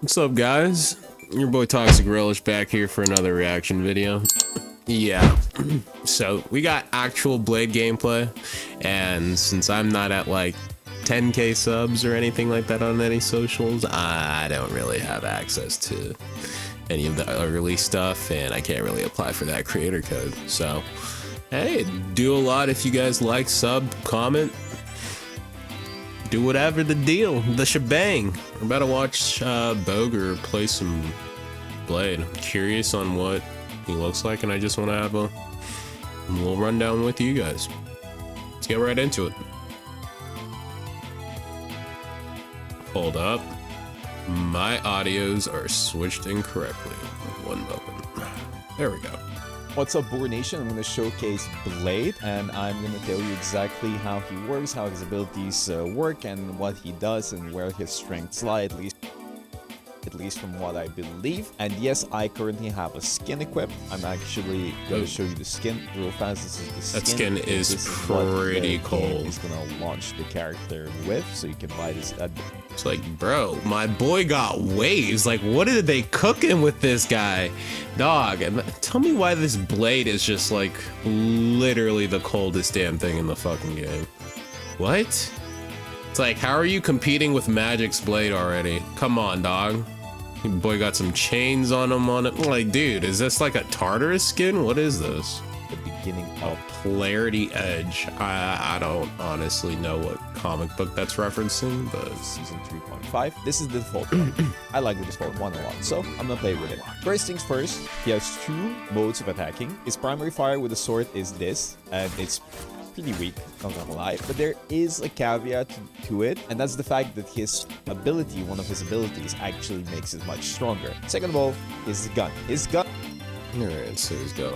What's up, guys? Your boy Toxic Relish back here for another reaction video. Yeah, so we got actual Blade gameplay, and since I'm not at like 10k subs or anything like that on any socials, I don't really have access to any of the early stuff, and I can't really apply for that creator code. So, hey, do a lot if you guys like, sub, comment, do whatever the deal, the shebang. We're about to watch Bogur play some Blade. I'm curious on what he looks like, and I just want to have a little rundown with you guys. Let's get right into it. Hold up. My audios are switched incorrectly. One moment. There we go. What's up, Bogur Nation? I'm going to showcase Blade, and I'm going to tell you exactly how he works, how his abilities work, and what he does, and where his strengths lie, at least from what I believe. And yes, I currently have a skin equipped. I'm actually going to show you the skin real fast. This is the skin. That skin is pretty cold. It's going to launch the character with, so you can buy this at... It's like, bro, my boy got waves. Like, what are they cooking with this guy? Dog, and tell me why this Blade is just like literally the coldest damn thing in the fucking game. What? It's like, how are you competing with Magic's Blade already? Come on, dog. Your boy got some chains on him Like, dude, is this like a Tartarus skin? What is this? The beginning of Polarity Edge. I don't honestly know what comic book that's referencing, but season 3.5. This is the default one. I like the default one a lot, so I'm gonna play with it. First things first, he has two modes of attacking. His primary fire with the sword is this, and it's pretty weak, not gonna lie, but there is a caveat to it, and that's the fact that his ability, one of his abilities, actually makes it much stronger. Second of all, his gun. His gun. Alright, so he's got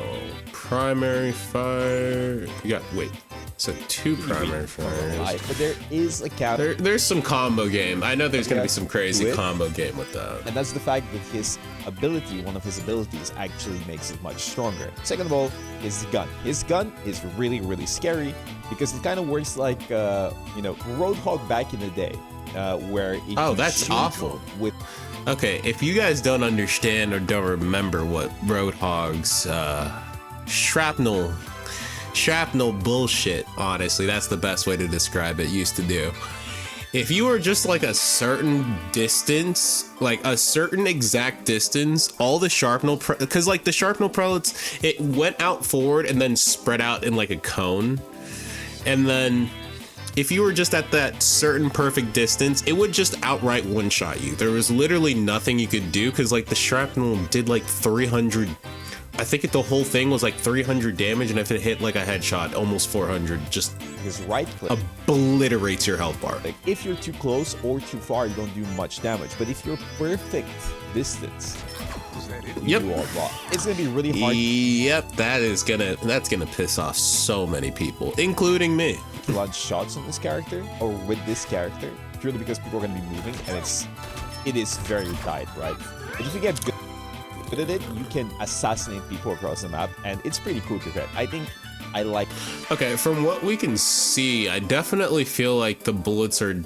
primary fire. You got, wait, so two primary fires. But there is a caveat. There's some combo game. I know there's gonna be some crazy combo game with that. And that's the fact that his ability, one of his abilities, actually makes it much stronger. Second of all, his gun. His gun is really, really scary because it kind of works like, you know, Roadhog back in the day, where it that's awful. With okay, if you guys don't understand or don't remember what Roadhog's shrapnel bullshit, honestly, that's the best way to describe it, used to do. If you were just like a certain distance, like a certain exact distance, all the shrapnel, because like the shrapnel pellets, it went out forward and then spread out in like a cone. And then if you were just at that certain perfect distance, it would just outright one-shot you. There was literally nothing you could do because like the shrapnel did like 300, I think the whole thing was like 300 damage, and if it hit like a headshot, almost 400, just his right click obliterates your health bar. Like, if you're too close or too far, you don't do much damage, but if you're perfect distance, you do a lot. It's gonna be really hard. Yep, that's gonna piss off so many people, including me. To launch shots on this character or with this character, purely because people are gonna be moving, and it is very tight, right? But if you get good at it, you can assassinate people across the map, and it's pretty cool to hit. I think I like. Okay, from what we can see, I definitely feel like the bullets are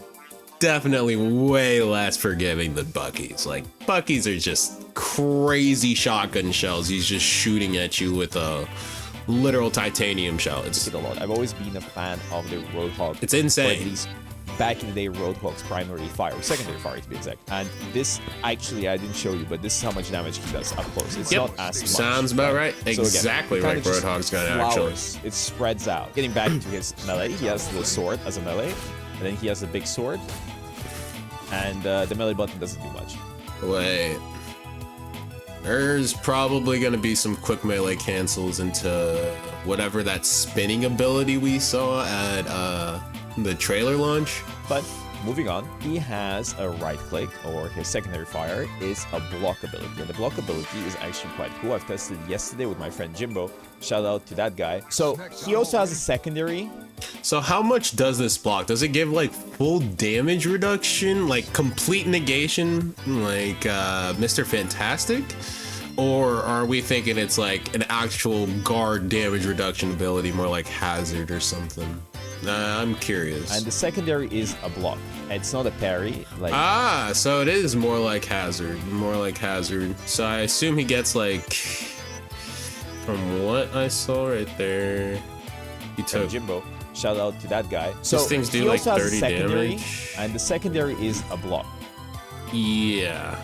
definitely way less forgiving than Bucky's. Like, Bucky's are just crazy shotgun shells. He's just shooting at you with a literal titanium shell. It's a lot. I've always been a fan of the Roadhog. It's insane. Or at least back in the day, Roadhog's primary fire, secondary fire to be exact. And this, actually, I didn't show you, but this is how much damage he does up close. It's not as much. Sounds about right. So exactly again, like Roadhog's got actually. It spreads out. Getting back to his melee, he has the sword as a melee, and then he has the big sword, and the melee button doesn't do much. Wait. There's probably going to be some quick melee cancels into whatever that spinning ability we saw at the trailer launch. But moving on, he has a right click, or his secondary fire is a block ability. And the block ability is actually quite cool. I've tested it yesterday with my friend Jimbo. Shout out to that guy. So he also has a secondary. So how much does this block? Does it give like full damage reduction, like complete negation, like Mr. Fantastic? Or are we thinking it's like an actual guard damage reduction ability, more like Hazard or something? I'm curious. And the secondary is a block. It's not a parry. Like so it is more like Hazard. More like Hazard. So I assume he gets like, from what I saw right there, he took Jimbo. Shout out to that guy. So these things do he like also has a 30 secondary, damage. and the secondary is a block. Yeah.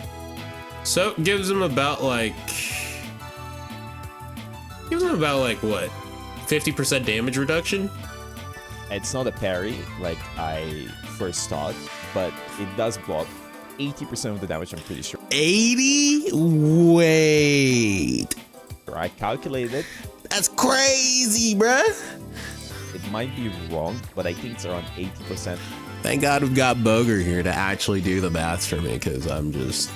So it gives him about like what? 50% damage reduction? It's not a parry like I first thought, but it does block 80% of the damage, I'm pretty sure. 80? Wait. I calculated it. That's crazy, bruh. It might be wrong, but I think it's around 80%. Thank God we've got Bogur here to actually do the math for me, because I'm just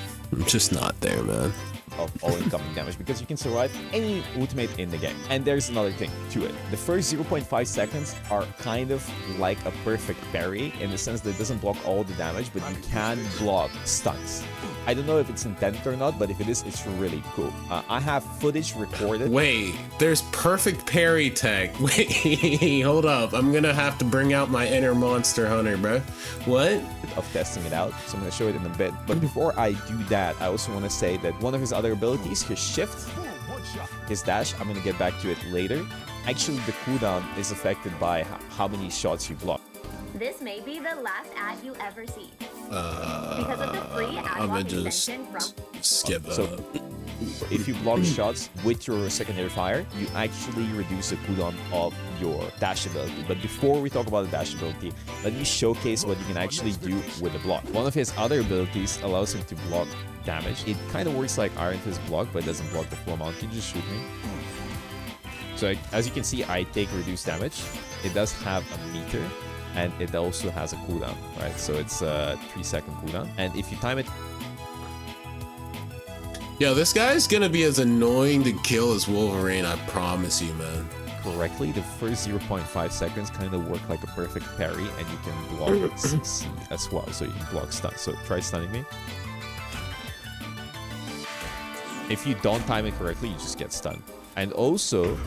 not there, man. Of all incoming damage, because you can survive any ultimate in the game. And there's another thing to it. The first 0.5 seconds are kind of like a perfect parry in the sense that it doesn't block all the damage, but you can block stuns. I don't know if it's intended or not, but if it is, it's really cool. I have footage recorded. Wait, there's perfect parry tech. Wait, hold up. I'm gonna have to bring out my inner monster hunter, bro. What? Of testing it out, so I'm gonna show it in a bit. But before I do that, I also want to say that one of his other abilities, his shift, his dash, I'm gonna get back to it later. Actually, the cooldown is affected by how many shots you block. This may be the last ad you ever see. Because of the free ad I'm block gonna just extension from skip So up. if you block shots with your secondary fire, you actually reduce the cooldown of your dash ability. But before we talk about the dash ability, let me showcase what you can actually do with the block. One of his other abilities allows him to block damage. It kind of works like Iron Fist block, but it doesn't block the full amount. Can you just shoot me? So as you can see, I take reduced damage. It does have a meter, and it also has a cooldown, right? So it's a 3-second cooldown. And if you time it Yo, this guy's gonna be as annoying to kill as Wolverine, I promise you, man. correctly, the first 0.5 seconds kind of work like a perfect parry, and you can block CC as well. So you can block stun. So try stunning me. If you don't time it correctly, you just get stunned. And also,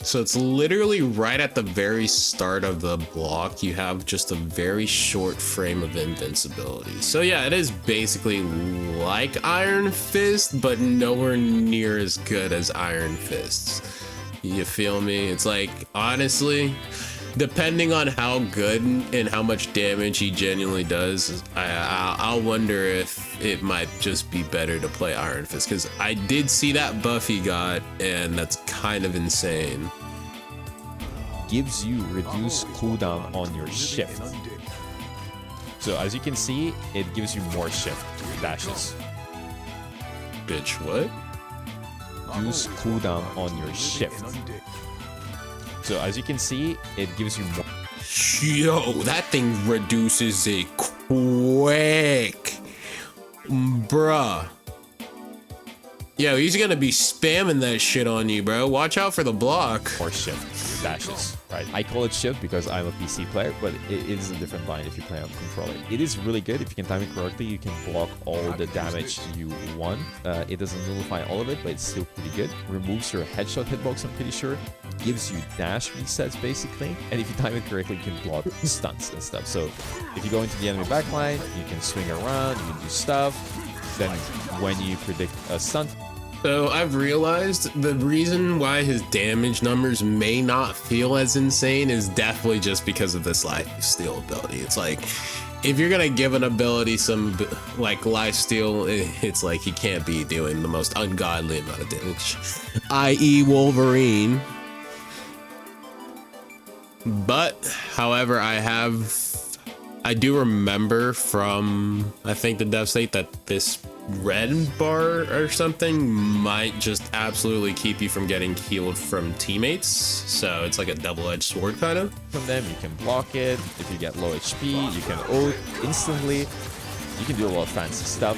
So it's literally right at the very start of the block, you have just a very short frame of invincibility. So yeah, it is basically like Iron Fist, but nowhere near as good as Iron Fists. You feel me? It's like, honestly, depending on how good and how much damage he genuinely does, I'll wonder if it might just be better to play Iron Fist, because I did see that buff he got, and that's kind of insane. gives you reduced cooldown on your shift. So as you can see, it gives you more shift dashes. Bitch, what? Reduce cooldown on your shift. So as you can see, it gives you more. Yo, that thing reduces it quick. Bruh. Yo, he's gonna be spamming that shit on you, bro. Watch out for the block. Or shift dashes, right? I call it shift because I'm a PC player, but it is a different line if you play on controller. It is really good. If you can time it correctly, you can block all the damage you want. It doesn't nullify all of it, but it's still pretty good. Removes your headshot hitbox, I'm pretty sure. Gives you dash resets, basically. And if you time it correctly, you can block stunts and stuff. So if you go into the enemy backline, you can swing around, you can do stuff. Then when you predict a stunt, So I've realized the reason why his damage numbers may not feel as insane is definitely just because of this lifesteal ability. It's like, if you're gonna give an ability some like lifesteal, it's like he can't be doing the most ungodly amount of damage, i.e. Wolverine. But, however, I do remember from, I think, the dev state that this red bar or something might just absolutely keep you from getting healed from teammates. So it's like a double-edged sword, kind of. from them, you can block it. If you get low HP, you can ult instantly. You can do a lot of fancy stuff.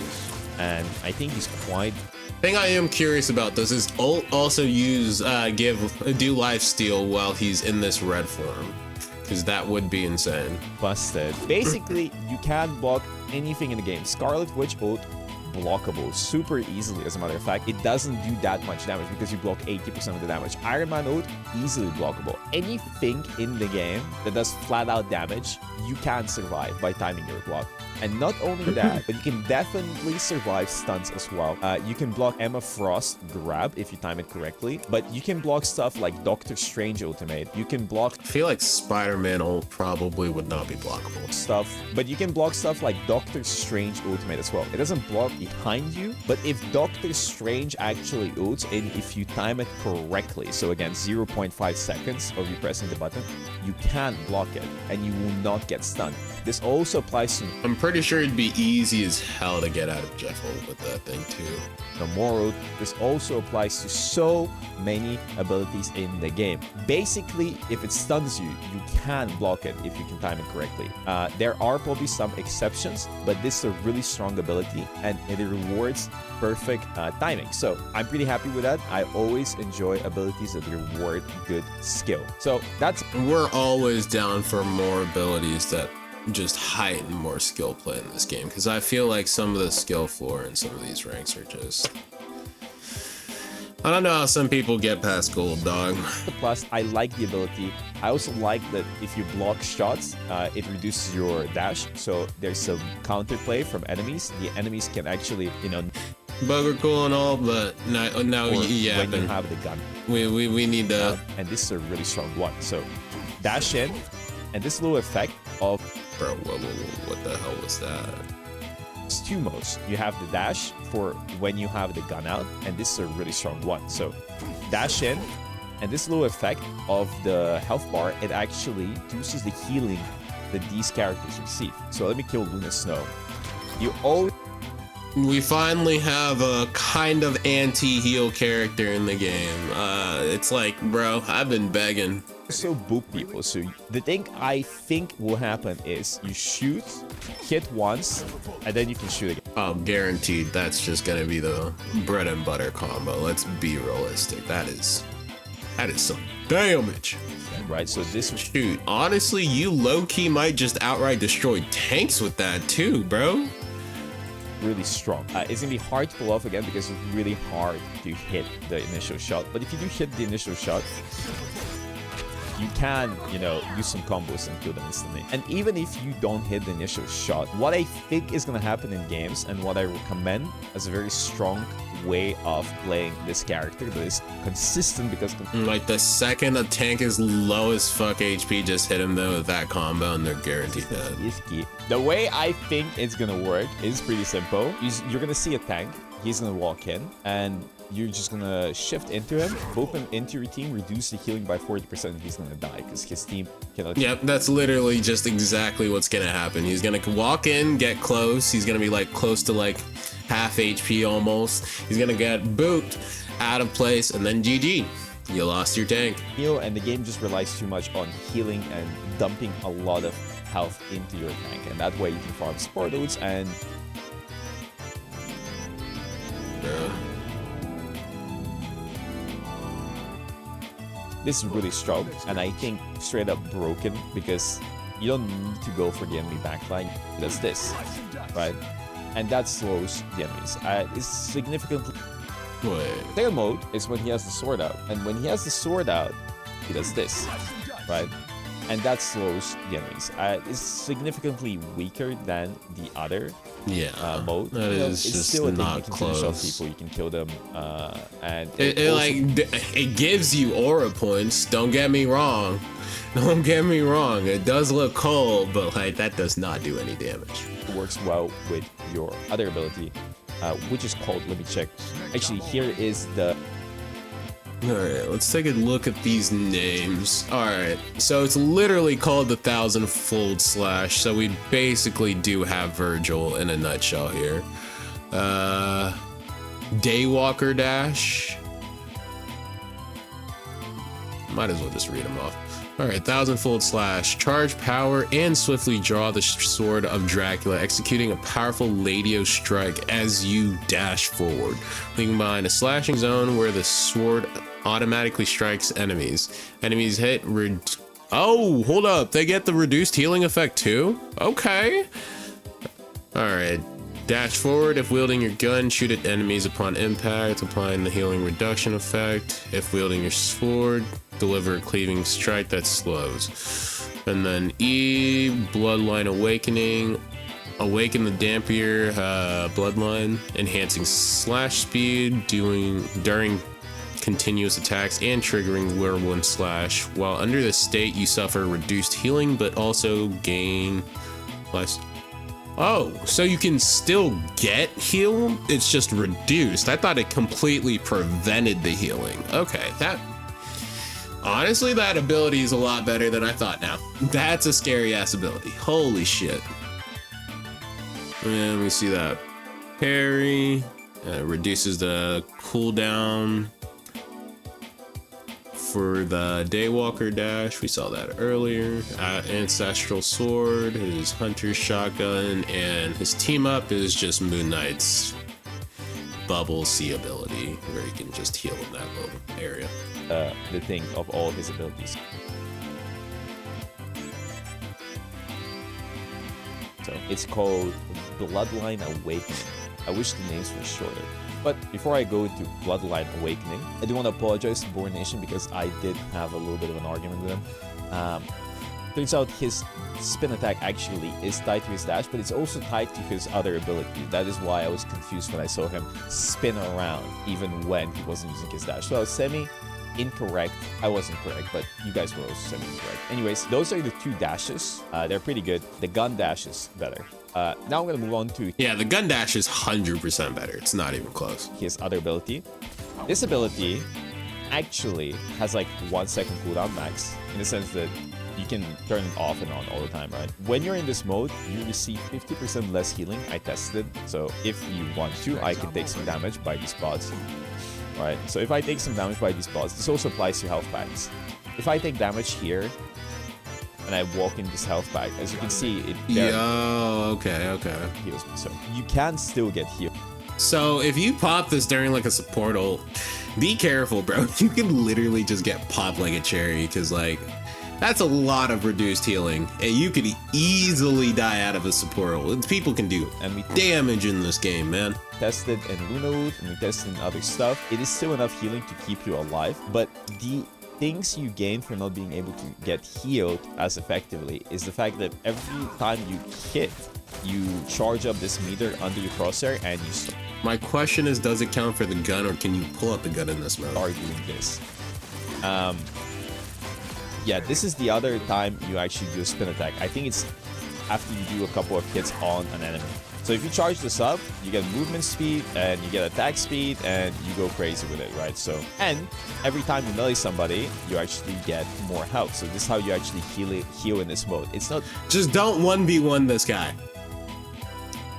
And I think he's quite... Thing I am curious about, does his ult also do lifesteal while he's in this red form? Because that would be insane. busted. Basically, you can block anything in the game. Scarlet Witch ult blockable super easily. As a matter of fact, it doesn't do that much damage because you block 80% of the damage. Iron Man ult, easily blockable. Anything in the game that does flat out damage, you can survive by timing your block. And not only that, but you can definitely survive stunts as well. You can block Emma Frost grab if you time it correctly, but you can block stuff like Doctor Strange ultimate. You can block... I feel like Spider-Man ult probably would not be blockable. Stuff, but you can block stuff like Doctor Strange ultimate as well. It doesn't block behind you, but if Doctor Strange actually ults and if you time it correctly, so again, 0.5 seconds of you pressing the button, you can block it and you will not get stunned. This also applies to... I'm pretty sure it'd be easy as hell to get out of Jeff ult with that thing too. No more ult. This also applies to so many abilities in the game. Basically, if it stuns you, you can block it if you can time it correctly. There are probably some exceptions, but this is a really strong ability and it rewards perfect timing. So I'm pretty happy with that. I always enjoy abilities that reward good skill. So that's... We're always down for more abilities that just heighten more skill play in this game, because I feel like some of the skill floor in some of these ranks are just... I don't know how some people get past gold, dog. Plus, I like the ability. I also like that if you block shots, it reduces your dash. So there's some counterplay from enemies. The enemies can actually, you know... Bogur cool and all, but no, yeah. When you have the gun. We need the... and this is a really strong one. So dash in, and this little effect of... Bro, what the hell was that? It's two modes. You have the dash for when you have the gun out, and this is a really strong one. So dash in, and this little effect of the health bar, it actually reduces the healing that these characters receive. So let me kill Luna Snow. You always... We finally have a kind of anti-heal character in the game. It's like, bro, I've been begging. Also boop people. So the thing I think will happen is you shoot, hit once, and then you can shoot again. Oh, guaranteed. That's just gonna be the bread and butter combo. Let's be realistic. That is some damage. Right, so this... Shoot, honestly, you low-key might just outright destroy tanks with that too, bro. Really strong. It's gonna be hard to pull off again because it's really hard to hit the initial shot. But if you do hit the initial shot, you can, you know, use some combos and kill them instantly. And even if you don't hit the initial shot, what I think is gonna happen in games and what I recommend as a very strong way of playing this character that is consistent, because like the second a tank is low as fuck HP, just hit him though with that combo and they're guaranteed dead. Is key. The way I think it's gonna work is pretty simple. You're gonna see a tank, he's gonna walk in, and you're just gonna shift into him, boop him into your team, reduce the healing by 40%, and he's gonna die because his team cannot... Yep, that's literally just exactly what's gonna happen. He's gonna walk in, get close, he's gonna be like close to like half HP almost. He's gonna get booped out of place, and then GG. You lost your tank. And the game just relies too much on healing and dumping a lot of health into your tank, and that way you can farm support loads and... This is really strong, and I think straight up broken, because you don't need to go for the enemy backline. It does this, right? And that slows the enemies. It's significantly... Wait. Tail mode is when he has the sword out, and when he has the sword out, he does this, right? And that slows the enemies. It's significantly weaker than the other mode. That is it's just still a thing. not You can close. finish off people, you can kill them, and it gives you aura points. Don't get me wrong. Don't get me wrong. It does look cool, but like that does not do any damage. It works well with your other ability, which is called, let me check. Actually, here is the... Alright, let's take a look at these names. Alright, so it's literally called the 1000-fold slash, so we basically do have Virgil in a nutshell here. Daywalker dash. Might as well just read them off. Alright, 1000-fold slash. Charge power and swiftly draw the sword of Dracula, executing a powerful Ladio strike as you dash forward, leaving behind a slashing zone where the sword automatically strikes enemies. Enemies hit... Oh, hold up. They get the reduced healing effect too? Okay. Alright. Dash forward if wielding your gun, shoot at enemies upon impact, applying the healing reduction effect. If wielding your sword, deliver a cleaving strike that slows. And then E, Bloodline Awakening. Awaken the Dampier Bloodline, enhancing slash speed during continuous attacks and triggering Whirlwind Slash. While under this state, you suffer reduced healing, but also gain less. Oh, so you can still get healed? It's just reduced. I thought it completely prevented the healing. Okay, honestly, that ability is a lot better than I thought now. That's a scary ass ability. Holy shit. And we see that parry reduces the cooldown for the Daywalker dash. We saw that earlier. Ancestral Sword, his Hunter's Shotgun, and his team up is just Moon Knight's Bubble C ability, where you can just heal in that little area. The thing of all his abilities. So it's called Bloodline Awakening. I wish the names were shorter. But before I go into Bloodline Awakening, I do want to apologize to Bogur Nation because I did have a little bit of an argument with him. Turns out his spin attack actually is tied to his dash, but it's also tied to his other ability. That is why I was confused when I saw him spin around even when he wasn't using his dash. So I was semi-incorrect. I wasn't correct, but you guys were also semi-incorrect. Anyways, those are the two dashes. They're pretty good. The gun dash is better. Now I'm going to move on to... Yeah, the gun dash is 100% better. It's not even close. His other ability. This ability actually has like 1 second cooldown max, in the sense that you can turn it off and on all the time, right? When you're in this mode, you receive 50% less healing. I tested, so if you want to, I can take some damage by these pods. Right, so if I take some damage by these pods, this also applies to health packs. If I take damage here, and I walk in this health pack, as you can see, it okay. heals me, so you can still get healed. So if you pop this during like a supportal, be careful, bro. You can literally just get popped like a cherry, because like that's a lot of reduced healing, and you could easily die out of a supportal. People can do damage in this game, man. Tested in Lunowood, and we tested in other stuff. It is still enough healing to keep you alive, but the things you gain for not being able to get healed as effectively is the fact that every time you hit, you charge up this meter under your crosshair and you start. My question is, does it count for the gun, or can you pull out the gun in this mode? Are doing this. Yeah, this is the other time you actually do a spin attack. I think it's after you do a couple of hits on an enemy. So if you charge this up, you get movement speed and you get attack speed and you go crazy with it, right? So, and every time you melee somebody, you actually get more health. So this is how you actually heal in this mode. It's not... Just don't 1v1 this guy.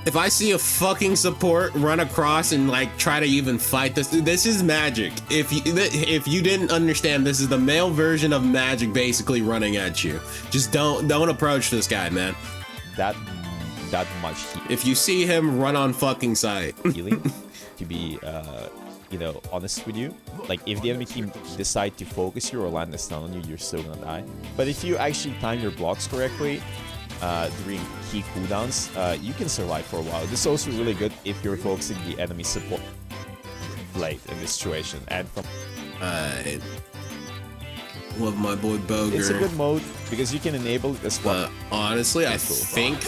If I see a fucking support run across and like try to even fight this is magic. If you didn't understand, this is the male version of magic basically running at you. Just don't approach this guy, man. That much healing. If you see him, run on fucking sight. Healing, to be you know, honest with you, like if the enemy team decide to focus you or land a stun on you, you're still gonna die. But if you actually time your blocks correctly during key cooldowns, you can survive for a while. This is also really good if you're focusing the enemy support late in this situation. And from love my boy Bogur. It's a good mode because you can enable it as well. Honestly, I think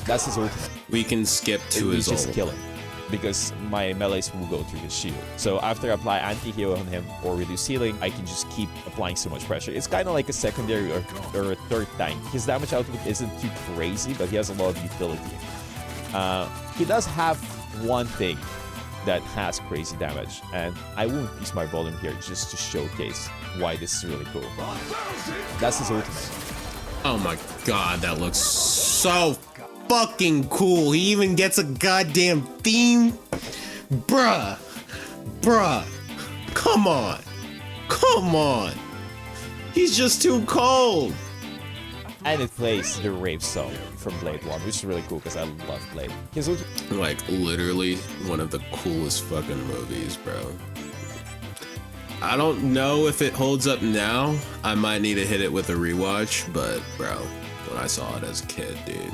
that's his ultimate. We can skip to his just ult. kill him because my melees will go through his shield. So after I apply anti-heal on him or reduce healing, I can just keep applying so much pressure. It's kind of like a secondary or a third tank. His damage output isn't too crazy, but he has a lot of utility. He does have one thing that has crazy damage, and I won't use my volume here just to showcase why this is really cool. That's his ultimate. Oh my god, that looks so fucking cool. He even gets a goddamn theme. Bruh. Come on. He's just too cold. And it plays the Rave song from Blade 1, which is really cool because I love Blade. Like, literally one of the coolest fucking movies, bro. I don't know if it holds up now. I might need to hit it with a rewatch, but bro, when I saw it as a kid, dude,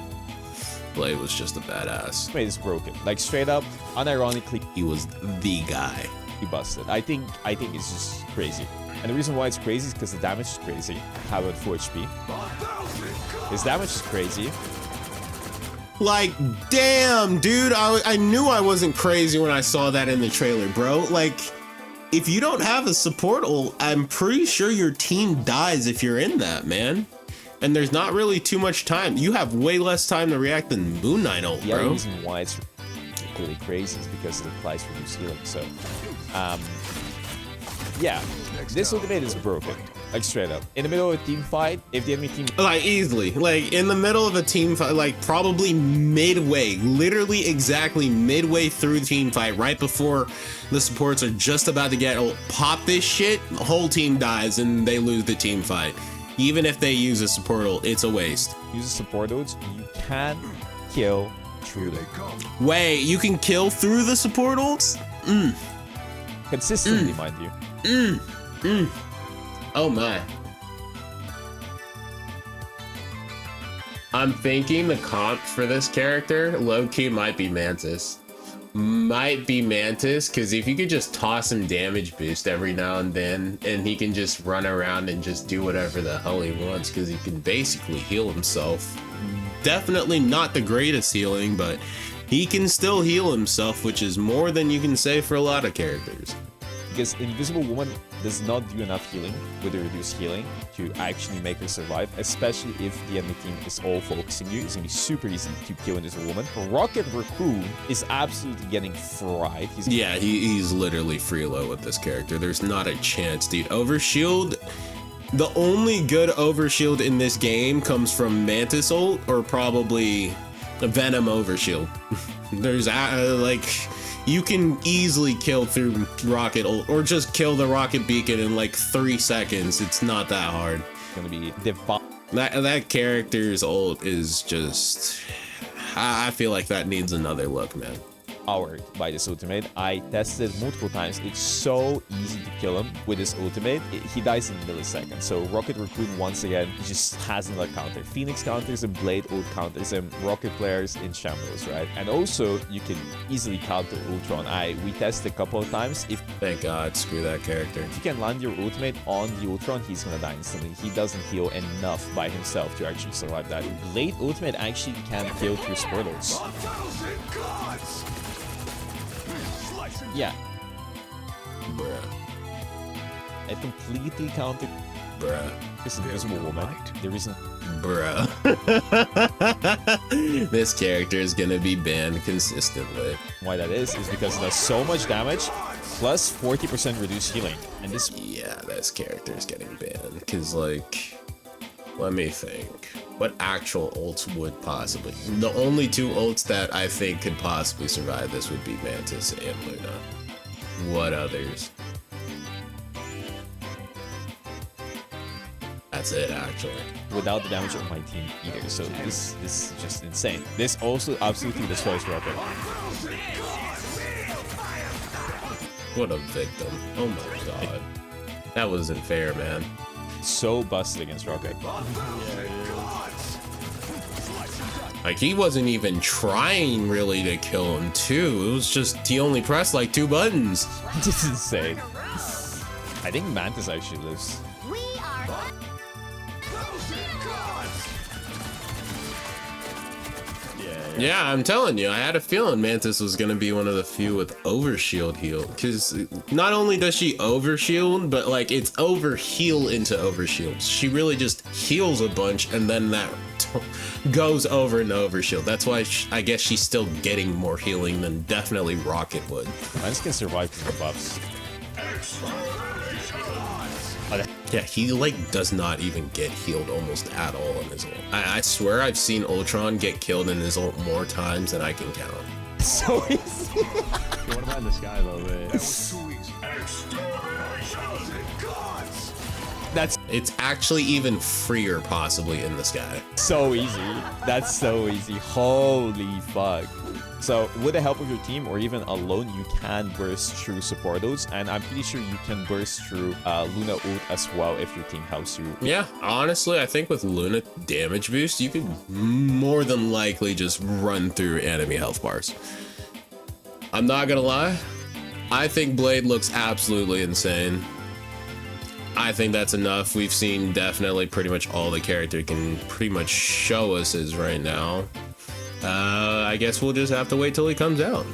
Blade was just a badass. Ultimate is broken. Like straight up, unironically, He was the guy. he busted. I think it's just crazy. And the reason why it's crazy is because the damage is crazy. How about 4 HP? His damage is crazy. Like, damn, dude, I knew I wasn't crazy when I saw that in the trailer, bro. Like, if you don't have a support ult, I'm pretty sure your team dies if you're in that, man. And there's not really too much time. You have way less time to react than Moon Knight ult, The other bro. reason why it's really crazy is because it applies reduced healing. So, yeah, this ultimate is broken. Like straight up. In the middle of a team fight, if the enemy team... Like, easily. Like, in the middle of a team fight, like, probably midway, literally exactly midway through the team fight, right before the supports are just about to get ult, pop this shit, the whole team dies and they lose the team fight. Even if they use a support ult, it's a waste. Use support ults, you can kill through them. Wait, you can kill through the support ults? Consistently, mind you. Oh my. I'm thinking the comp for this character, low-key, might be Mantis. Because if you could just toss him damage boost every now and then, and he can just run around and just do whatever the hell he wants, because he can basically heal himself. Definitely not the greatest healing, but he can still heal himself, which is more than you can say for a lot of characters. Because Invisible Woman does not do enough healing with the reduced healing to actually make her survive, especially if the enemy team is all focusing you. It's gonna be super easy to kill Invisible Woman. Rocket Raccoon is absolutely getting fried. He's literally free low with this character. There's not a chance, dude. Overshield, the only good overshield in this game comes from Mantis ult or probably Venom overshield. There's like... You can easily kill through rocket ult, or just kill the rocket beacon in like 3 seconds. It's not that hard. It's gonna be divine. That character's ult is just... I feel like that needs another look, man. Powered by this ultimate. I tested multiple times. It's so easy to kill him with this ultimate. He dies in milliseconds. So Rocket Raccoon, once again, just has another counter. Phoenix counters him, Blade ult counters him, Rocket players in shambles, right? And also, you can easily counter Ultron. We tested a couple of times. If Thank God, screw that character. you can land your ultimate on the Ultron, he's gonna die instantly. He doesn't heal enough by himself to actually survive that. Blade ultimate actually can kill through Squirtles. Yeah, Bruh. it completely countered Bruh. this Invisible Woman. There isn't. Bruh. This character is gonna be banned consistently. Why that is because it does so much damage, plus 40% reduced healing. And this, Yeah, this character is getting banned. Because, like, let me think. What actual ults would possibly... The only 2 ults that I think could possibly survive this would be Mantis and Luna. What others? That's it, actually. without the damage of my team either, so this is just insane. This also absolutely destroys Rocket. What a victim. Oh my god. That wasn't fair, man. So busted against Rocket. Like, he wasn't even trying really to kill him, too. It was just, he only pressed like 2 buttons. This is insane. I think Mantis actually lives. We are. Yeah, I'm telling you, I had a feeling Mantis was gonna be one of the few with overshield heal. Because not only does she overshield, but like it's overheal into overshield. She really just heals a bunch and then that goes over and overshield. That's why I guess she's still getting more healing than definitely Rocket would. Mantis can survive through the buffs. Yeah, he like does not even get healed almost at all in his ult. I swear I've seen Ultron get killed in his ult more times than I can count. So easy. What about in the sky though? That's It's actually even freer possibly in the sky. so easy. That's so easy. Holy fuck. So with the help of your team or even alone, you can burst through Supportos, and I'm pretty sure you can burst through Luna ult as well if your team helps you. Yeah, honestly, I think with Luna damage boost, you could more than likely just run through enemy health bars. I'm not gonna lie, I think Blade looks absolutely insane. I think that's enough. We've seen definitely pretty much all the character can pretty much show us is right now. I guess we'll just have to wait till he comes out.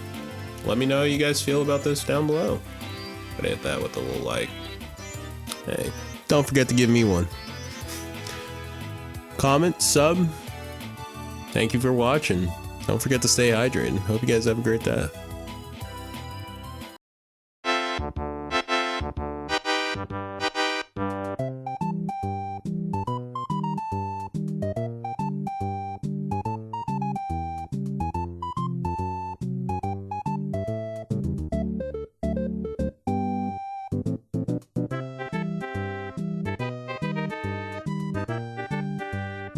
Let me know how you guys feel about this down below. But hit that with a little like. Hey, don't forget to give me one. Comment, sub. Thank you for watching. Don't forget to stay hydrated. Hope you guys have a great day.